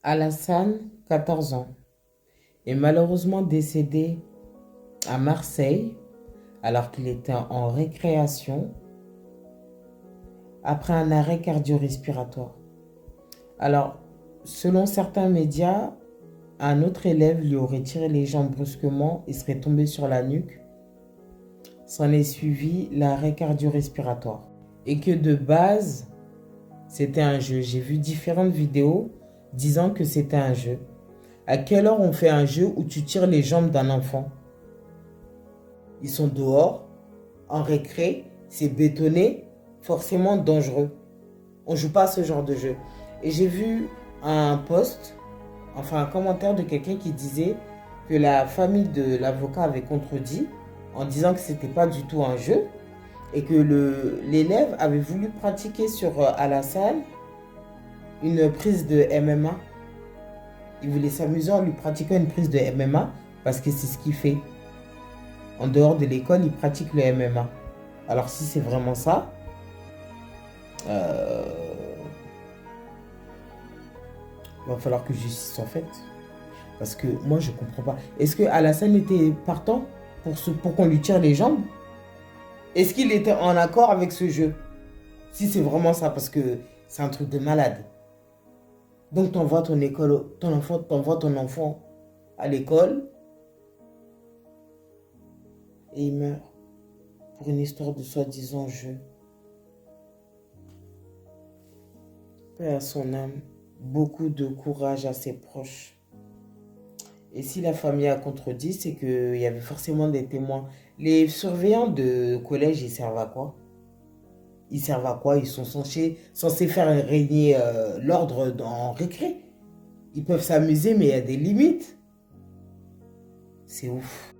Alassane, 14 ans, est malheureusement décédé à Marseille alors qu'il était en récréation après un arrêt cardio-respiratoire. Alors, selon certains médias, un autre élève lui aurait tiré les jambes brusquement et serait tombé sur la nuque. S'en est suivi l'arrêt cardio-respiratoire. Et que de base, c'était un jeu. J'ai vu différentes vidéos disant que c'était un jeu. À quelle heure on fait un jeu où tu tires les jambes d'un enfant? Ils sont dehors, en récré, c'est bétonné, forcément dangereux. On joue pas à ce genre de jeu. Et j'ai vu un post, enfin un commentaire de quelqu'un qui disait que la famille de l'avocat avait contredit en disant que c'était pas du tout un jeu et que l'élève avait voulu pratiquer sur Alassane une prise de MMA. Il voulait s'amuser en lui pratiquant une prise de MMA parce que c'est ce qu'il fait. En dehors de l'école, il pratique le MMA. Alors si c'est vraiment ça, va falloir que justice soit faite. Parce que moi, je comprends pas. Est-ce que Alassane était partant pour qu'on lui tire les jambes? Est-ce qu'il était en accord avec ce jeu? Si c'est vraiment ça, parce que c'est un truc de malade. Donc t'envoies t'envoies ton enfant à l'école et il meurt pour une histoire de soi-disant jeu. Paix à son âme. Beaucoup de courage à ses proches. Et si la famille a contredit, c'est qu'il y avait forcément des témoins. Les surveillants de collège, ils servent à quoi? Ils servent à quoi? Ils sont censés faire régner l'ordre en récré. Ils peuvent s'amuser, mais il y a des limites. C'est ouf.